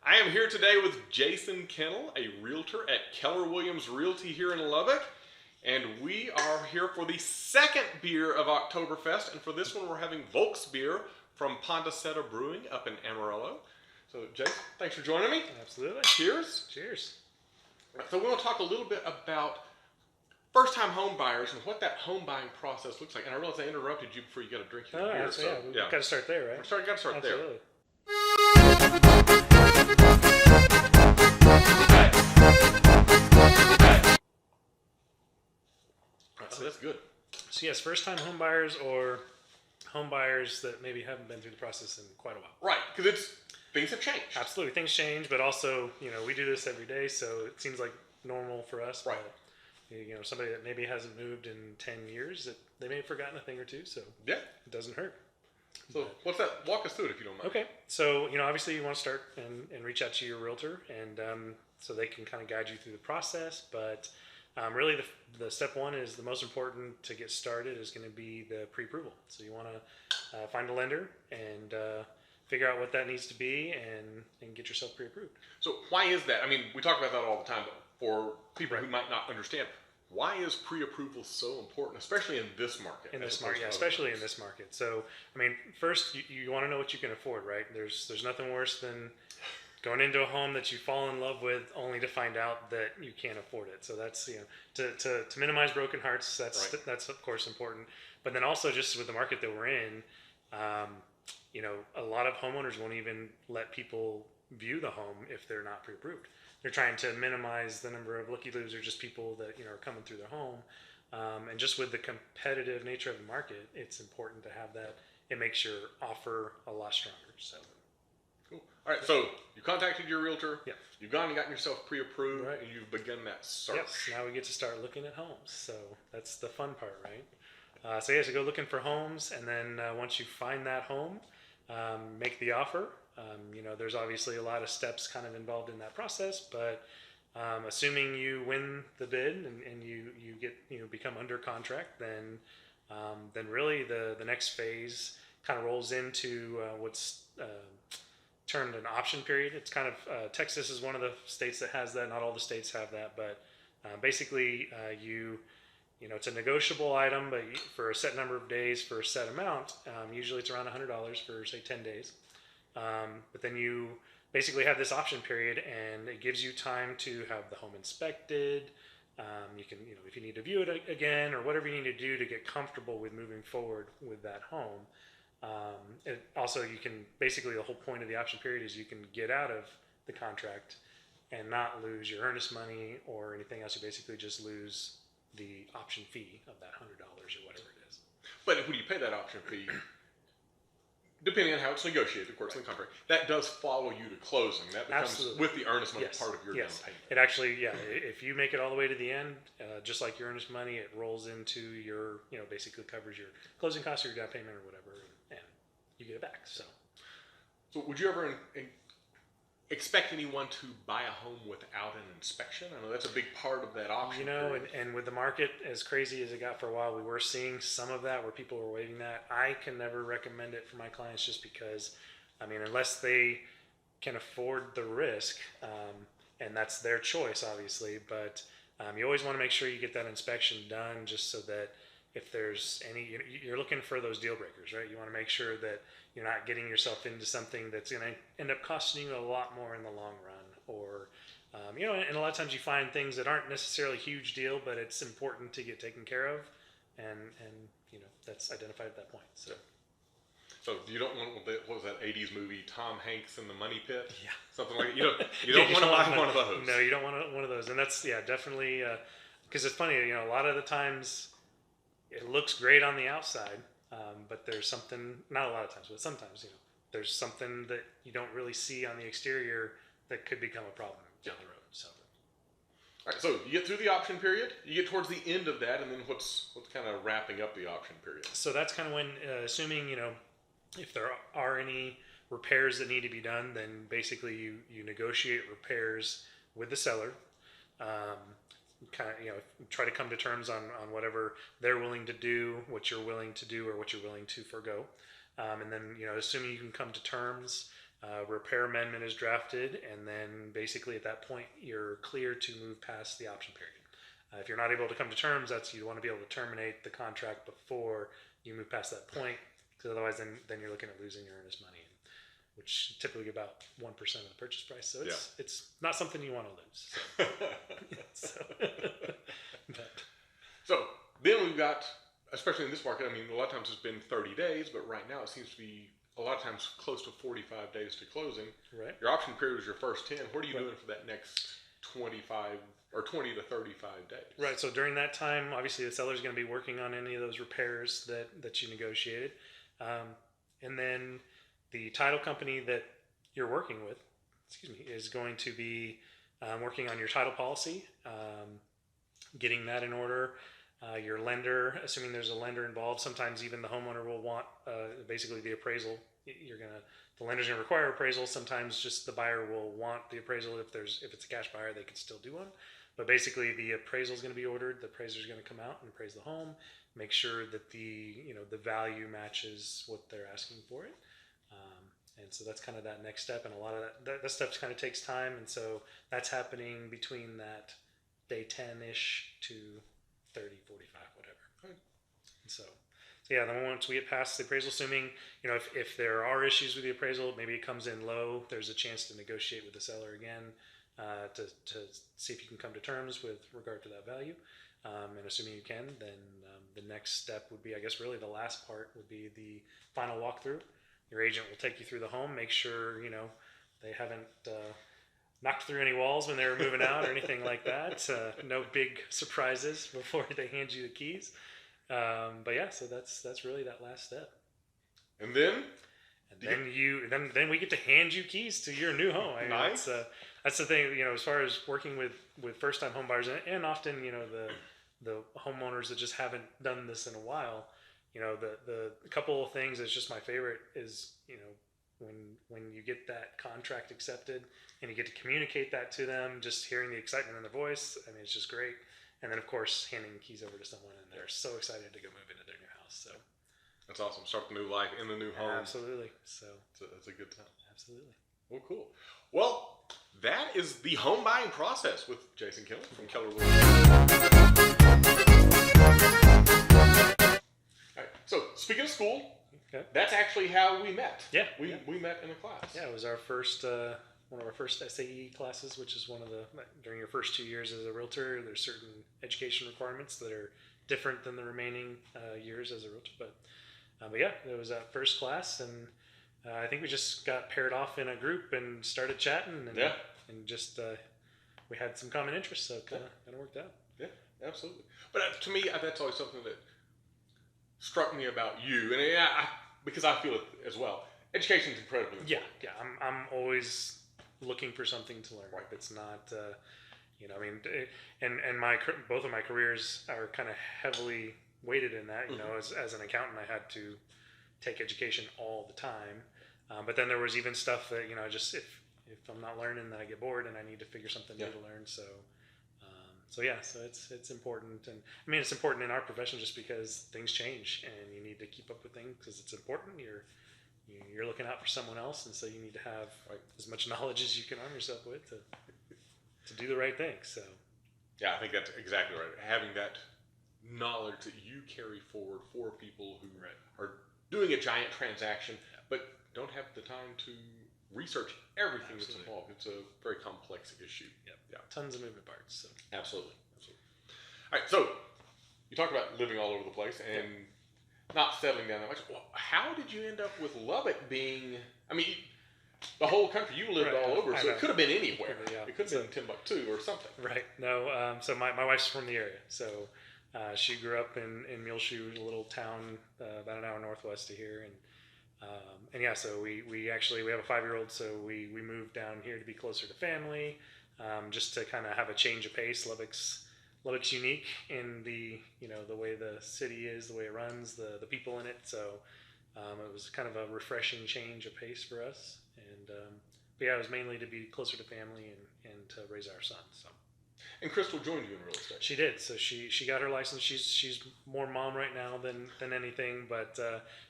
I am here today with Jason Kennell, a realtor at Keller Williams Realty here in Lubbock. And we are here for the second beer of Oktoberfest. And for this one, we're having Volksbier from Pondaseta Brewing up in Amarillo. So, Jason, thanks for joining me. Absolutely. Cheers. Cheers. So, we want to talk a little bit about first-time home buyers and what that home buying process looks like. And I realize I interrupted you before you got a drink of your beer. So, we've got to start there, right? Got to start Absolutely. there. So that's good. So yes, first-time home buyers or home buyers that maybe haven't been through the process in quite a while. Right, because things have changed. Absolutely, things change, but also, we do this every day, so it seems like normal for us. Right. But, somebody that maybe hasn't moved in 10 years, that they may have forgotten a thing or two, so yeah, it doesn't hurt. So what's that? Walk us through it if you don't mind. Okay, so obviously you want to start and reach out to your realtor, and so they can kind of guide you through the process. But really, the step one is the most important to get started is going to be the pre-approval. So you want to find a lender and figure out what that needs to be and get yourself pre-approved. So why is that? I mean, we talk about that all the time, but for people who might not understand, why is pre-approval so important, especially in this market? In this market, yeah, especially in this market. So, I mean, first, you want to know what you can afford, right? There's nothing worse than going into a home that you fall in love with only to find out that you can't afford it. So that's, to minimize broken hearts, that's of course important. But then also just with the market that we're in, a lot of homeowners won't even let people view the home if they're not pre-approved. They're trying to minimize the number of looky loos or just people that are coming through their home, and just with the competitive nature of the market, it's important to have that. It makes your offer a lot stronger. So, cool. All right. So you contacted your realtor. Yeah. You've gone and gotten yourself pre-approved, right, and you've begun that search. Yes. Now we get to start looking at homes. So that's the fun part, right? So go looking for homes, and then once you find that home, make the offer. There's obviously a lot of steps kind of involved in that process, but assuming you win the bid and you get become under contract, then really the next phase kind of rolls into what's termed an option period. It's kind of Texas is one of the states that has that. Not all the states have that, but basically it's a negotiable item, but for a set number of days for a set amount. Usually it's around $100 for say 10 days. But then you basically have this option period, and it gives you time to have the home inspected. You can, if you need to view it again or whatever you need to do to get comfortable with moving forward with that home. You can basically, the whole point of the option period is you can get out of the contract and not lose your earnest money or anything else. You basically just lose the option fee of that $100 or whatever it is. But when you pay that option fee, depending on how it's negotiated, of course, in the contract, that does follow you to closing. That becomes with the earnest money part of your down payment. It actually, if you make it all the way to the end, just like your earnest money, it rolls into your, basically covers your closing costs or your down payment or whatever, and you get it back. So would you ever expect anyone to buy a home without an inspection? I know that's a big part of that option. And with the market as crazy as it got for a while, we were seeing some of that where people were waiving that. I can never recommend it for my clients just because, unless they can afford the risk, and that's their choice, obviously, but you always want to make sure you get that inspection done just so that if there's you're looking for those deal breakers, right? You want to make sure that you're not getting yourself into something that's going to end up costing you a lot more in the long run, or and a lot of times you find things that aren't necessarily a huge deal, but it's important to get taken care of, and that's identified at that point. So you don't want, what was that 80s movie, Tom Hanks in the Money Pit? Yeah, something like that. You don't want to buy one of those. No, you don't want one of those, and that's definitely because it's funny. A lot of the times it looks great on the outside. But there's something, not a lot of times, but sometimes, there's something that you don't really see on the exterior that could become a problem down the road. So, all right, so you get through the option period, you get towards the end of that, and then what's kind of wrapping up the option period? So that's kind of when, assuming, if there are any repairs that need to be done, then basically you negotiate repairs with the seller. Kind of try to come to terms on whatever they're willing to do, what you're willing to do, or what you're willing to forego, and then assuming you can come to terms, Repair amendment is drafted, and then basically at that point you're clear to move past the option period. If you're not able to come to terms, you want to be able to terminate the contract before you move past that point, because otherwise then you're looking at losing your earnest money, which is typically about 1% of the purchase price. So it's not something you want to lose. So, so then we've got, especially in this market, I mean, a lot of times it's been 30 days, but right now it seems to be a lot of times close to 45 days to closing. Right. Your option period was your first 10. What are you doing for that next 25 or 20 to 35 days? Right. So during that time, obviously the seller's going to be working on any of those repairs that you negotiated. And then the title company that you're working with, is going to be working on your title policy, getting that in order. Your lender, assuming there's a lender involved, sometimes even the homeowner will want basically the appraisal. The lender's gonna require appraisal. Sometimes just the buyer will want the appraisal. If it's a cash buyer, they could still do one. But basically, the appraisal is going to be ordered. The appraiser is going to come out and appraise the home, make sure that the value matches what they're asking for it. And so that's kind of that next step. And a lot of that stuff kind of takes time. And so that's happening between that day 10-ish to 30, 45, whatever. Right. And so yeah, then once we get past the appraisal, assuming, if there are issues with the appraisal, maybe it comes in low, there's a chance to negotiate with the seller again to see if you can come to terms with regard to that value. And assuming you can, then the next step would be, I guess really the last part would be the final walkthrough. Your agent will take you through the home, make sure, they haven't knocked through any walls when they were moving out or anything like that. No big surprises before they hand you the keys. But yeah, so that's really that last step. And then? Then we get to hand you keys to your new home. I mean, nice. That's the thing, as far as working with first time home buyers and often, the homeowners that just haven't done this in a while, the couple of things that's just my favorite is, when you get that contract accepted and you get to communicate that to them, just hearing the excitement in their voice, I mean, it's just great. And then of course, handing the keys over to someone and they're so excited to go move into their new house. So that's awesome. Start the new life in the new home. Absolutely. So that's a good time. Absolutely. Well, cool. Well, that is the home buying process with Jason Kennell from Keller Williams. All right. So speaking of school, okay, that's actually how we met. Yeah. We met in a class. Yeah, it was our first one of our first SAE classes, which is one of during your first 2 years as a realtor, there's certain education requirements that are different than the remaining years as a realtor. But yeah, it was that first class, and I think we just got paired off in a group and started chatting, and just we had some common interests, so it kind of worked out. Yeah, absolutely. But to me, that's always something that struck me about you, and because I feel it as well. Education is incredibly important. Yeah. I'm always looking for something to learn. Right. It's not, I mean, and both of my careers are kind of heavily weighted in that. As an accountant, I had to take education all the time. But then there was even stuff that just if I'm not learning, then I get bored and I need to figure something new to learn. So it's important, and I mean it's important in our profession just because things change and you need to keep up with things because it's important. You're looking out for someone else, and so you need to have as much knowledge as you can arm yourself with to do the right thing. So yeah, I think that's exactly right. Having that knowledge that you carry forward for people who are doing a giant transaction, but don't have the time to research everything that's involved. It's a very complex issue. Yep. Yeah, tons of moving parts. So. Absolutely. All right, so you talked about living all over the place and not settling down that much. Well, how did you end up with Lubbock being? I mean, the whole country. You lived all over, so it could have been anywhere. It could have been Timbuktu or something. Right. No. So my wife's from the area, so she grew up in Muleshoe, a little town about an hour northwest of here, and yeah, so we have a 5-year-old, so we moved down here to be closer to family, just to kind of have a change of pace. Lubbock's unique in the the way the city is, the way it runs, the people in it. So it was kind of a refreshing change of pace for us, and but yeah, it was mainly to be closer to family and to raise our son. So. And Crystal joined you in real estate. She did. So she got her license. She's more mom right now than anything, but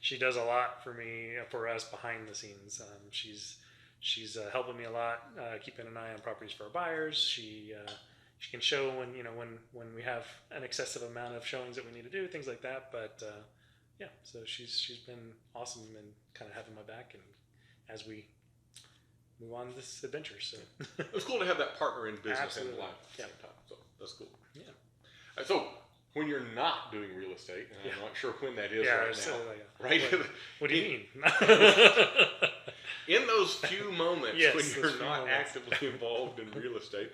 she does a lot for us behind the scenes. She's she's helping me a lot, keeping an eye on properties for our buyers. She can show when we have an excessive amount of showings that we need to do, things like that. But yeah, so she's been awesome and kind of having my back, and as we move on this adventure. So it's cool to have that partner in business Absolutely. and life at the same time. So that's cool. Yeah. So when you're not doing real estate, and I'm not sure when that is right now, right? right? What do you mean? In those few moments Yes, when those you're few not moments. actively involved in real estate,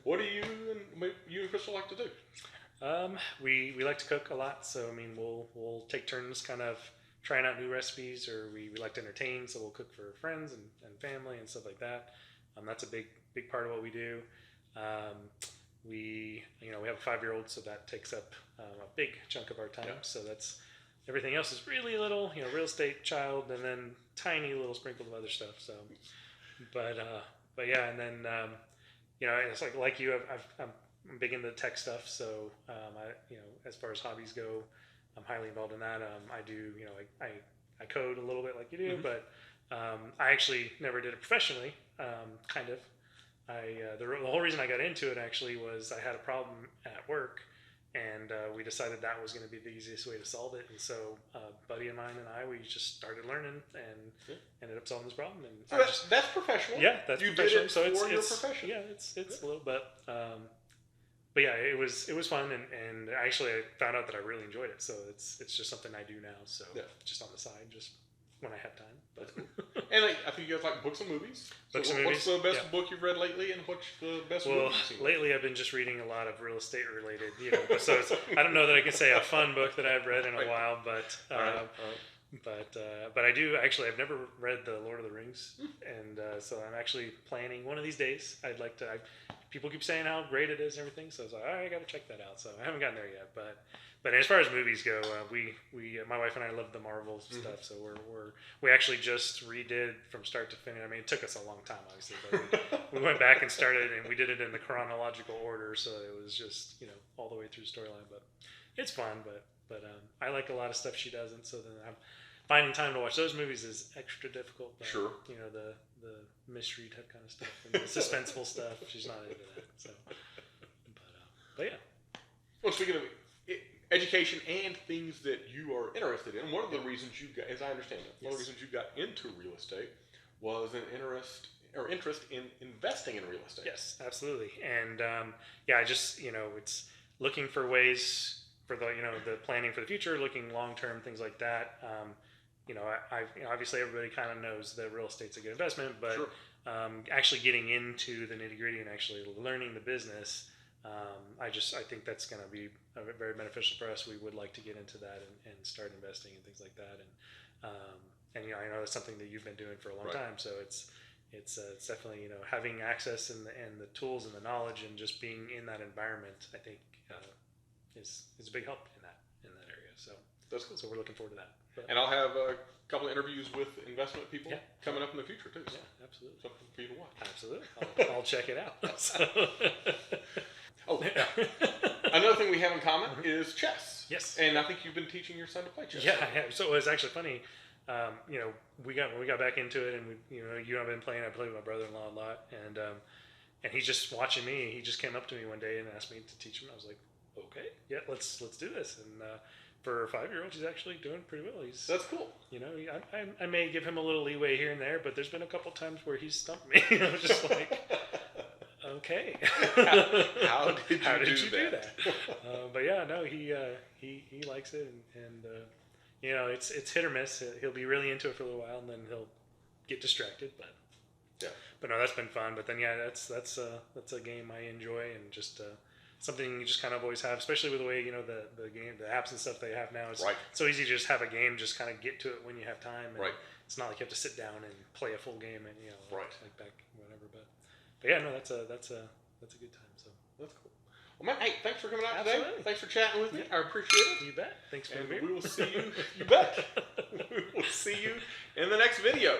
what do you and Crystal like to do? We like to cook a lot, so I mean we'll take turns kind of trying out new recipes, or we like to entertain, so we'll cook for friends and family and stuff like that. That's a big part of what we do. We have a 5-year-old, so that takes up a big chunk of our time. Yeah. So that's everything else is really little, real estate, child, and then tiny little sprinkle of other stuff. So, but yeah, and then it's like you, I'm big into tech stuff. So as far as hobbies go, I'm highly involved in that. I do, I code a little bit like you do, Mm-hmm. but I actually never did it professionally. Kind of. The whole reason I got into it actually was I had a problem at work, and we decided that was going to be the easiest way to solve it. And so a buddy of mine and we just started learning and ended up solving this problem. And So that's professional. Yeah, that's you professional. did it So for your it's profession. Yeah, it's a little bit. But yeah, it was fun, and actually I found out that I really enjoyed it. So it's just something I do now. So just on the side, just when I have time. But And I think you guys like books and movies. Books so and what's movies, the best yeah. book you've read lately, and what's the best movie you've seen? Lately I've been just reading a lot of real estate related, so I don't know that I can say a fun book that I've read in a while, but but I do actually. I've never read the Lord of the Rings, and so I'm actually planning one of these days. I'd like to. People keep saying how great it is and everything, so I was like, all right, I got to check that out. So I haven't gotten there yet, but as far as movies go, we my wife and I love the Marvel stuff, so we actually just redid from start to finish. I mean, it took us a long time, obviously, but we went back and started, and we did it in the chronological order, so it was just all the way through the storyline. But it's fun, but I like a lot of stuff she doesn't, so then I'm finding time to watch those movies is extra difficult. But, Sure. The mystery type kind of stuff and the suspenseful stuff, she's not into that. So, but yeah. Well, speaking of education and things that you are interested in, one of the reasons you got, as I understand it, one of the reasons you got into real estate was an interest in investing in real estate. Yes, absolutely. And I just it's looking for ways for the the planning for the future, looking long term, things like that. I obviously everybody kind of knows that real estate's a good investment, but Sure. Actually getting into the nitty gritty and actually learning the business, I think that's going to be very beneficial for us. We would like to get into that and start investing and things like that. And I know that's something that you've been doing for a long Right. time. So it's definitely having access and the tools and the knowledge and just being in that environment. I think is a big help in that area. So That's cool. So we're looking forward to that. But, And I'll have a couple of interviews with investment people Yeah. coming up in the future too. So yeah, absolutely. something for you to watch. Absolutely. I'll check it out. So. Oh, yeah. Another thing we have in common is chess. Yes. And I think you've been teaching your son to play chess. Yeah, I have. So it was actually funny. When we got back into it, and you and I've been playing. I played with my brother-in-law a lot, and he's just watching me. He just came up to me one day and asked me to teach him. I was like, okay, yeah, let's do this. And for a 5-year-old, he's actually doing pretty well. That's cool. I may give him a little leeway here and there, but there's been a couple times where he's stumped me. I was just like, okay, How did you do that? But yeah, no, he likes it, and it's hit or miss. He'll be really into it for a little while, and then he'll get distracted. But no, that's been fun. But then that's a game I enjoy, and just something you just kind of always have, especially with the way the game, the apps and stuff they have now. It's Right. so easy to just have a game, just kind of get to it when you have time. And Right. It's not like you have to sit down and play a full game and Right. like back whatever. But yeah, no, that's a good time. So That's cool. Well, man, hey, thanks for coming out today. Absolutely. Thanks for chatting with me. Yeah. I appreciate it. you bet. Thanks for And being here. we will see you. You bet. We will see you in the next video.